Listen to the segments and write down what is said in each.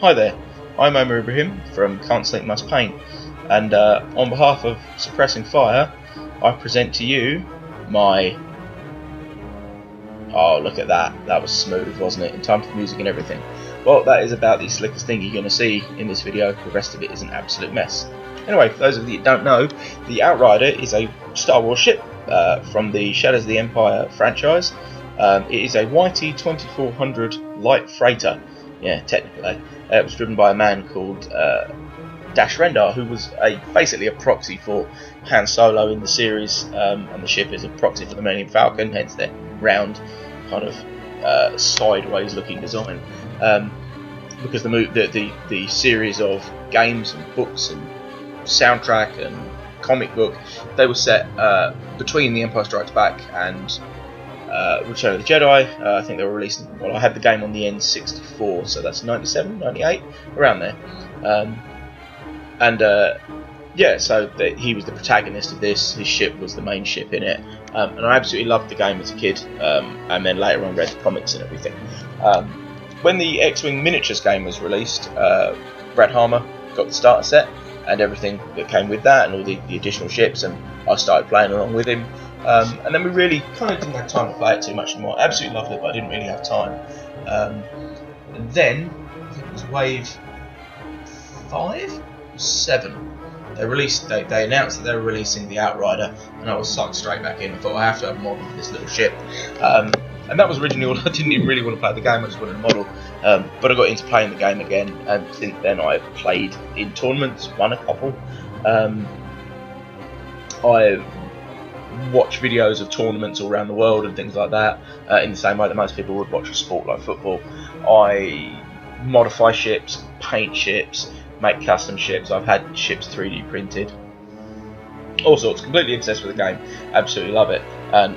Hi there, I'm Omar Ibrahim from Can't Sleep Must Paint, and on behalf of Suppressing Fire, I present to you my... Oh, look at that, that was smooth, wasn't it? In time for music and everything. Well, that is about the slickest thing you're going to see in this video. The rest of it is an absolute mess. Anyway, for those of you that don't know, the Outrider is a Star Wars ship from the Shadows of the Empire franchise. It is a YT-2400 light freighter. Yeah, technically. It was driven by a man called Dash Rendar, who was basically a proxy for Han Solo in the series, and the ship is a proxy for the Millennium Falcon, hence their round, kind of sideways looking design. Because the series of games and books and soundtrack and comic book, they were set between The Empire Strikes Back and Return of the Jedi. I think they were released, well, I had the game on the N64, so that's 97, 98, around there. Yeah, so he was the protagonist of this. His ship was the main ship in it, and I absolutely loved the game as a kid, and then later on read the comics and everything. When the X-Wing Miniatures game was released, Brad Harmer got the starter set and everything that came with that, and all the additional ships, and I started playing along with him. And then we really kind of didn't have time to play it too much anymore. I absolutely loved it, but I didn't really have time. And then, I think it was wave 5? 7. They announced that they were releasing the Outrider, and I was sucked straight back in. I thought I have to have a model for this little ship. And that was originally all. I didn't even really want to play the game, I just wanted a model. But I got into playing the game again, and since then I've played in tournaments, won a couple. I've watched videos of tournaments all around the world and things like that, in the same way that most people would watch a sport like football. I modify ships, paint ships, make custom ships. I've had ships 3D printed, all sorts. Completely obsessed with the game, absolutely love it. And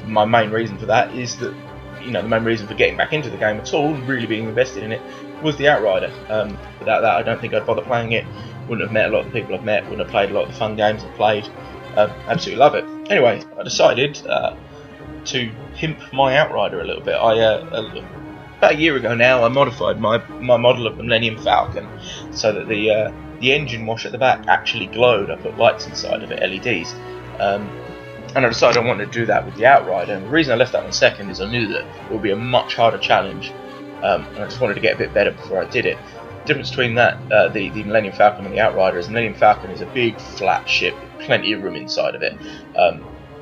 my main reason for that is that, the main reason for getting back into the game at all, really being invested in it, was the Outrider. Without that, I don't think I'd bother playing it. Wouldn't have met a lot of the people I've met. Wouldn't have played a lot of the fun games I've played. Absolutely love it. Anyway, I decided to pimp my Outrider a little bit. About a year ago now, I modified my model of the Millennium Falcon so that the engine wash at the back actually glowed. I put lights inside of it, LEDs. And I decided I wanted to do that with the Outrider, and the reason I left that one second is I knew that it would be a much harder challenge, and I just wanted to get a bit better before I did it. The difference between that, the Millennium Falcon and the Outrider, is the Millennium Falcon is a big flat ship with plenty of room inside of it.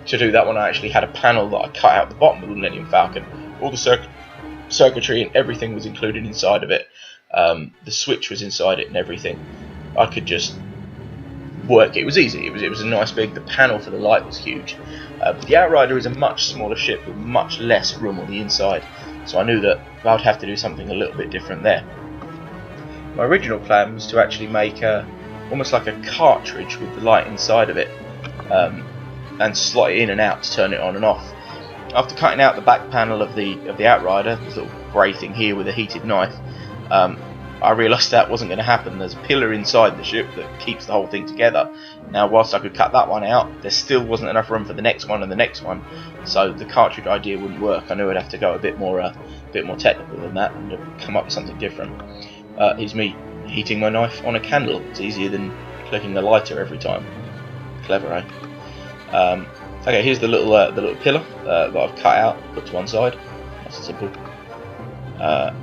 To do that one, I actually had a panel that I cut out the bottom of the Millennium Falcon. All the circuitry and everything was included inside of it. The switch was inside it and everything. I could just work. It was easy. It was a nice big. The panel for the light was huge. The Outrider is a much smaller ship with much less room on the inside, so I knew that I would have to do something a little bit different there. My original plan was to actually make almost like a cartridge with the light inside of it, and slot it in and out to turn it on and off. After cutting out the back panel of the Outrider, this little grey thing here with a heated knife, I realised that wasn't going to happen. There's a pillar inside the ship that keeps the whole thing together. Now, whilst I could cut that one out, there still wasn't enough room for the next one and the next one, so the cartridge idea wouldn't work. I knew I'd have to go a bit more technical than that and come up with something different. Here's me heating my knife on a candle. It's easier than clicking the lighter every time. Clever, eh? Okay, here's the little pillar that I've cut out, put to one side. Nice and simple.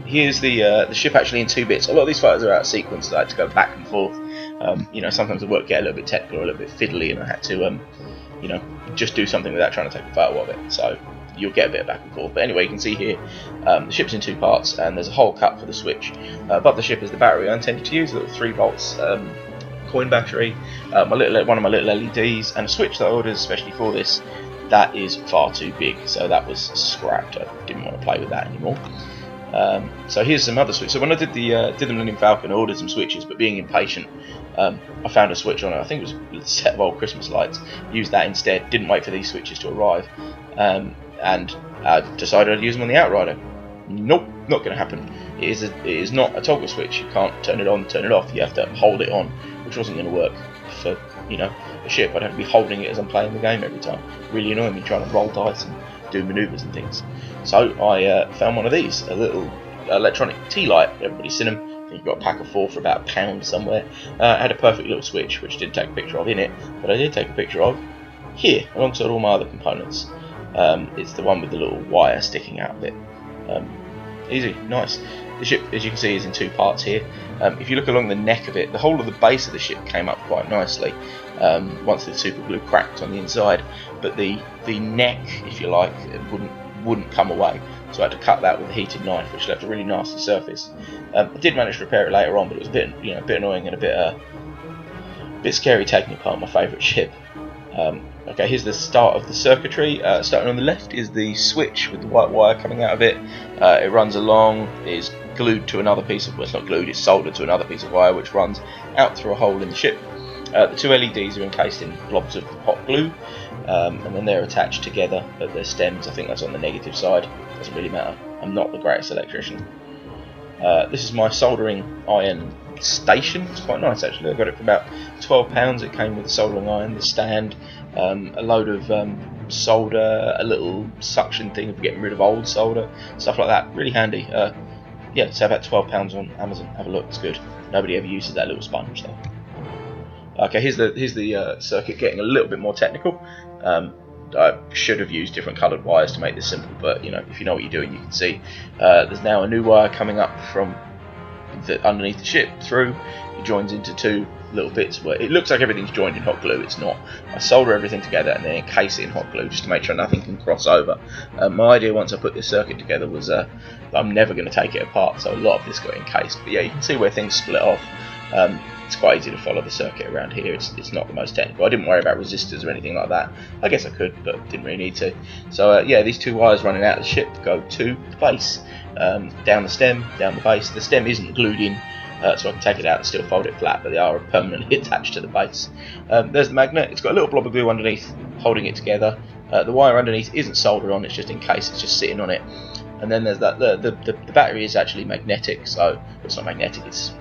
Here's the ship actually in 2 bits. A lot of these photos are out of sequence, so I had to go back and forth. Sometimes the work get a little bit technical or a little bit fiddly, and I had to, just do something without trying to take a photo of it. So you'll get a bit of back and forth. But anyway, you can see here, the ship's in 2 parts, and there's a hole cut for the switch. Above the ship is the battery I intended to use, a little 3 volts coin battery, one of my little LEDs, and a switch that I ordered especially for this. That is far too big, so that was scrapped. I didn't want to play with that anymore. So here's some other switches. So when I did the Millennium Falcon, I ordered some switches, but being impatient, I found a switch on it. I think it was a set of old Christmas lights. Used that instead. Didn't wait for these switches to arrive, and I decided I'd use them on the Outrider. Nope, not going to happen. It is not a toggle switch. You can't turn it on, turn it off. You have to hold it on, which wasn't going to work for a ship. I'd have to be holding it as I'm playing the game every time. Really annoying me trying to roll dice and do manoeuvres and things. So I found one of these, a little electronic tea light. Everybody's seen them. think you got a pack of 4 for about £1 somewhere. Had a perfect little switch, which I didn't take a picture of in it, but I did take a picture of here, alongside all my other components. It's the one with the little wire sticking out of it. Easy, nice. The ship, as you can see, is in 2 parts here. If you look along the neck of it, the whole of the base of the ship came up quite nicely once the super glue cracked on the inside, but the neck, if you like, it wouldn't come away, so I had to cut that with a heated knife, which left a really nasty surface. I did manage to repair it later on, but it was a bit, a bit annoying and a bit scary taking apart my favourite ship. Okay, here's the start of the circuitry. Starting on the left is the switch with the white wire coming out of it. It runs along, is glued to another piece of, well, it's not glued, it's soldered to another piece of wire which runs out through a hole in the ship. The 2 LEDs are encased in blobs of hot glue, and then they're attached together at their stems. I think that's on the negative side, doesn't really matter. I'm not the greatest electrician. This is my soldering iron station. It's quite nice actually. I got it for about £12. It came with the soldering iron, the stand, a load of solder, a little suction thing for getting rid of old solder, stuff like that. Really handy. Yeah, so about £12 on Amazon. Have a look, it's good. Nobody ever uses that little sponge though. Okay, here's the circuit getting a little bit more technical. I should have used different coloured wires to make this simple, but if you know what you're doing, you can see there's now a new wire coming up from underneath the ship through. It joins into 2 little bits where it looks like everything's joined in hot glue. It's not. I solder everything together and then encase it in hot glue just to make sure nothing can cross over. My idea once I put this circuit together was I'm never going to take it apart, so a lot of this got encased. But yeah, you can see where things split off. It's quite easy to follow the circuit around here. It's not the most technical. I didn't worry about resistors or anything like that. I guess I could, but didn't really need to. So yeah, these 2 wires running out of the ship go to the base, down the stem, down the base. The stem isn't glued in, so I can take it out and still fold it flat, but they are permanently attached to the base. There's the magnet. It's got a little blob of glue underneath holding it together. The wire underneath isn't soldered on, it's just in case, it's just sitting on it. And then there's that. The battery is actually magnetic, so it's not magnetic, it's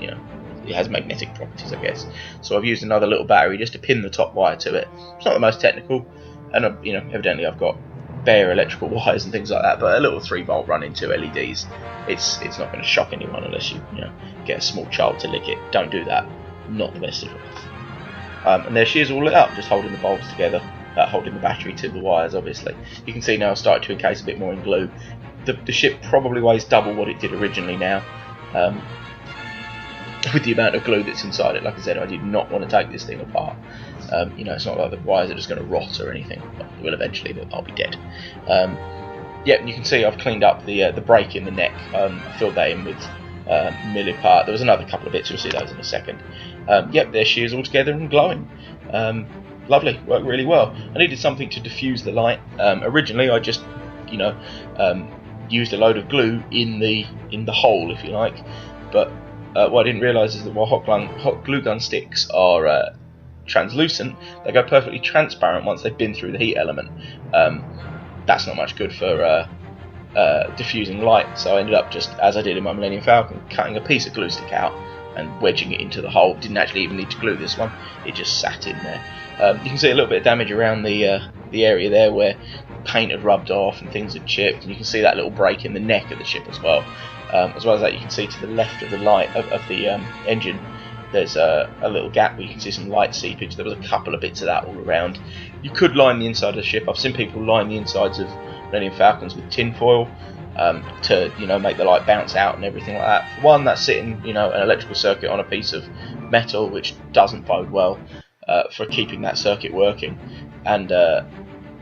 it has magnetic properties, I guess. So I've used another little battery just to pin the top wire to it. It's not the most technical, and evidently I've got bare electrical wires and things like that, but a little 3-volt run into LEDs, it's not going to shock anyone unless you get a small child to lick it. Don't do that. Not the best advice. And there she is, all lit up, just holding the bulbs together, holding the battery to the wires. Obviously, you can see now I've started to encase a bit more in glue. The ship probably weighs double what it did originally now. With the amount of glue that's inside it. Like I said, I did not want to take this thing apart. It's not like the wires are just going to rot or anything. Well, they will eventually, but I'll be dead. Yeah, you can see I've cleaned up the break in the neck. I filled that in with millipart. There was another couple of bits, you'll see those in a second. Yep, there she is all together and glowing. Lovely, worked really well. I needed something to diffuse the light. Originally I just, used a load of glue in the hole, if you like, but what I didn't realise is that while hot glue gun sticks are translucent, they go perfectly transparent once they've been through the heat element. That's not much good for diffusing light, so I ended up, just as I did in my Millennium Falcon, cutting a piece of glue stick out and wedging it into the hole. Didn't actually even need to glue this one, it just sat in there. You can see a little bit of damage around the area there where paint had rubbed off and things had chipped, and you can see that little break in the neck of the ship as well. As well as that, you can see to the left of the light of the engine, there's a little gap where you can see some light seepage. There was a couple of bits of that all around. You could line the inside of the ship. I've seen people line the insides of Millennium Falcons with tin foil to make the light bounce out and everything like that. For one, that's sitting an electrical circuit on a piece of metal, which doesn't bode well for keeping that circuit working. And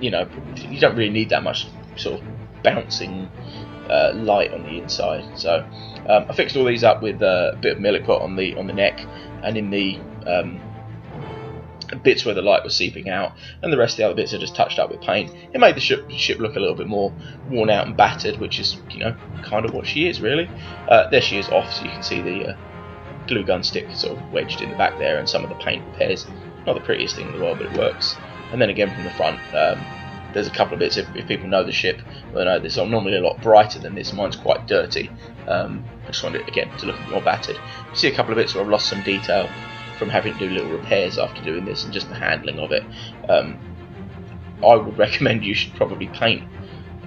you don't really need that much sort of bouncing light on the inside. So I fixed all these up with a bit of milliput on the neck and in the bits where the light was seeping out, and the rest of the other bits are just touched up with paint. It made the ship look a little bit more worn out and battered, which is kind of what she is really. There she is off, so you can see the glue gun stick sort of wedged in the back there, and some of the paint repairs. Not the prettiest thing in the world, but it works. And then again from the front, there's a couple of bits. If people know the ship, they'll know this. I'm normally a lot brighter than this. Mine's quite dirty. I just wanted it again to look a bit more battered. You see a couple of bits where I've lost some detail from having to do little repairs after doing this, and just the handling of it. I would recommend you should probably paint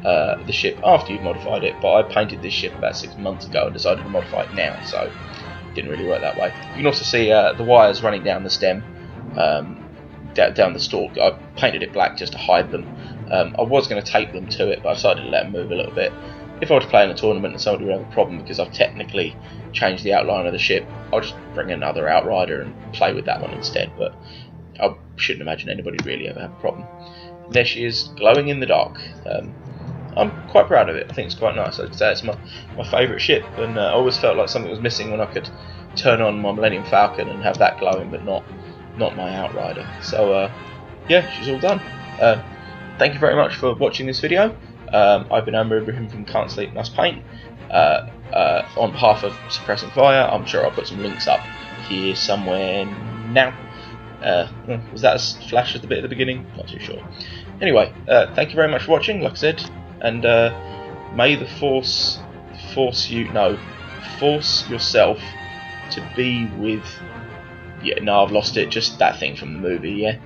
the ship after you've modified it, but I painted this ship about 6 months ago and decided to modify it now, so didn't really work that way. You can also see the wires running down the stem, down the stalk. I painted it black just to hide them. I was going to tape them to it, but I decided to let them move a little bit. If I were to play in a tournament and somebody would have a problem because I've technically changed the outline of the ship, I'll just bring another Outrider and play with that one instead, but I shouldn't imagine anybody really ever have a problem. There she is, glowing in the dark. I'm quite proud of it. I think it's quite nice. I'd say it's my favourite ship, and I always felt like something was missing when I could turn on my Millennium Falcon and have that glowing, but not my Outrider. So yeah, she's all done. Thank you very much for watching this video. I've been Amber Ibrahim from Can't Sleep Must Paint. On behalf of Suppressing Fire, I'm sure I'll put some links up here somewhere now. Was that as flash as the bit at the beginning? Not too sure. Anyway, thank you very much for watching, like I said, and may the force yourself to be with. Yeah, no, I've lost it. Just that thing from the movie. Yeah.